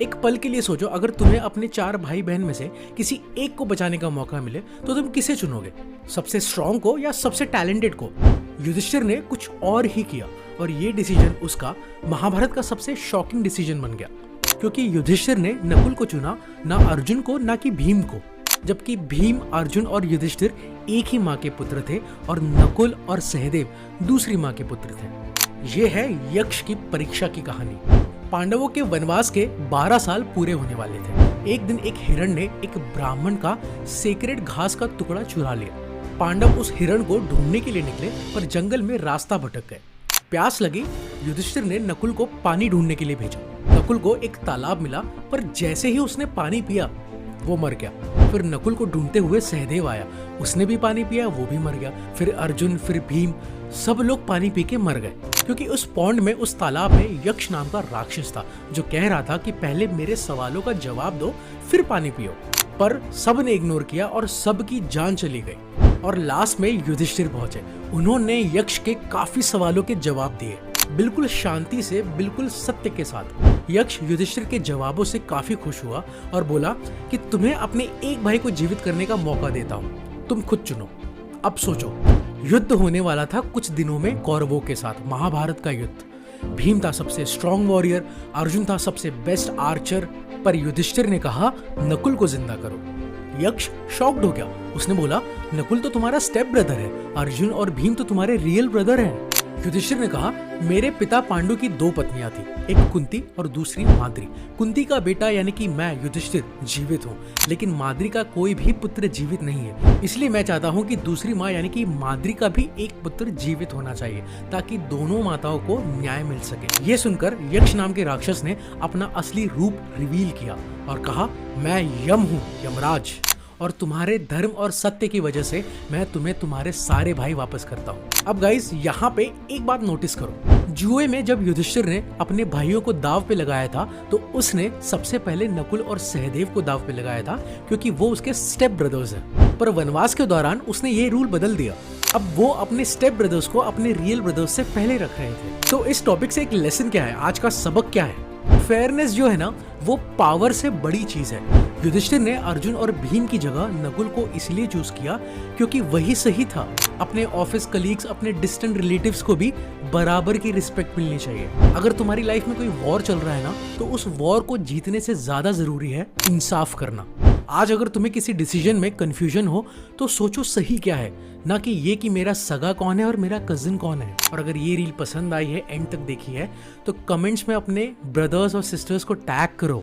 एक पल के लिए सोचो, अगर तुम्हें अपने 4 भाई बहन में से किसी एक को बचाने का मौका मिले तो तुम किसे चुनोगे? सबसे स्ट्रॉन्ग को या सबसे टैलेंटेड को? युधिष्ठिर ने कुछ और ही किया और ये डिसीजन उसका महाभारत का सबसे शॉकिंग डिसीजन बन गया, क्योंकि युधिष्ठिर ने नकुल को चुना, ना अर्जुन को, ना कि भीम को। जबकि भीम, अर्जुन और युधिष्ठिर एक ही माँ के पुत्र थे और नकुल और सहदेव दूसरी माँ के पुत्र थे। ये है यक्ष की परीक्षा की कहानी। पांडवों के वनवास के 12 साल पूरे होने वाले थे। एक दिन एक हिरण ने एक ब्राह्मण का सेक्रेड घास का टुकड़ा चुरा लिया। पांडव उस हिरण को ढूंढने के लिए निकले, पर जंगल में रास्ता भटक गए। प्यास लगी, युधिष्ठिर ने नकुल को पानी ढूंढने के लिए भेजा। नकुल को एक तालाब मिला, पर जैसे ही उसने पानी पिया वो मर गया। फिर नकुल को ढूंढते हुए सहदेव आया, उसने भी पानी पिया, वो भी मर गया। फिर अर्जुन, फिर भीम, सब लोग पानी पी के मर गए, क्योंकि उस पॉन्ड में, उस तालाब में यक्ष नाम का राक्षस था जो कह रहा था कि पहले मेरे सवालों का जवाब दो, फिर पानी पियो। पर सब ने इग्नोर किया और सबकी जान चली गई। और लास्ट में युधिष्ठिर पहुंचे। उन्होंने यक्ष के काफी सवालों के जवाब दिए, बिल्कुल शांति से, बिल्कुल सत्य के साथ। यक्ष युधिष्ठिर के जवाबों से काफी खुश हुआ और बोला कि तुम्हें अपने एक भाई को जीवित करने का मौका देता हूँ, तुम खुद चुनो। अब सोचो, युद्ध होने वाला था कुछ दिनों में कौरवों के साथ, महाभारत का युद्ध। भीम था सबसे स्ट्रॉन्ग वॉरियर, अर्जुन था सबसे बेस्ट आर्चर, पर युधिष्ठिर ने कहा नकुल को जिंदा करो। यक्ष शॉक्ड हो गया। उसने बोला, नकुल तो तुम्हारा स्टेप ब्रदर है, अर्जुन और भीम तो तुम्हारे रियल ब्रदर हैं। युधिष्ठिर ने कहा, मेरे पिता पांडु की 2 पत्नियां थी, एक कुंती और दूसरी माद्री। कुंती का बेटा यानी कि मैं युधिष्ठिर जीवित हूँ, लेकिन माद्री का कोई भी पुत्र जीवित नहीं है। इसलिए मैं चाहता हूँ कि दूसरी माँ यानी कि माद्री का भी एक पुत्र जीवित होना चाहिए, ताकि दोनों माताओं को न्याय मिल सके। ये सुनकर यक्ष नाम के राक्षस ने अपना असली रूप रिवील किया और कहा, मैं यम हूँ, यमराज, और तुम्हारे धर्म और सत्य की वजह से मैं तुम्हें तुम्हारे सारे भाई वापस करता हूँ। अब गाइस, यहाँ पे एक बात नोटिस करो। जुए में जब युधिष्ठिर ने अपने भाइयों को दाव पे लगाया था, तो उसने सबसे पहले नकुल और सहदेव को दाव पे लगाया था, क्योंकि वो उसके स्टेप ब्रदर्स हैं। पर वनवास के दौरान उसने ये रूल बदल दिया। अब वो अपने स्टेप ब्रदर्स को अपने रियल ब्रदर्स से पहले रख रहे थे। तो इस टॉपिक से एक लेसन क्या है, आज का सबक क्या है? फेयरनेस जो है ना, वो पावर से बड़ी चीज है। युधिष्ठिर ने अर्जुन और भीम की जगह नकुल को इसलिए चूज किया क्योंकि वही सही था। अपने ऑफिस कलीग्स, अपने डिस्टेंट रिलेटिव्स को भी बराबर की रिस्पेक्ट मिलनी चाहिए। अगर तुम्हारी लाइफ में कोई वॉर चल रहा है ना, तो उस वॉर को जीतने से ज्यादा जरूरी है इंसाफ करना। आज अगर तुम्हें किसी डिसीजन में कंफ्यूजन हो, तो सोचो सही क्या है, ना कि ये कि मेरा सगा कौन है और मेरा कजिन कौन है। और अगर ये रील पसंद आई है, एंड तक देखी है, तो कमेंट्स में अपने ब्रदर्स और सिस्टर्स को टैग करो।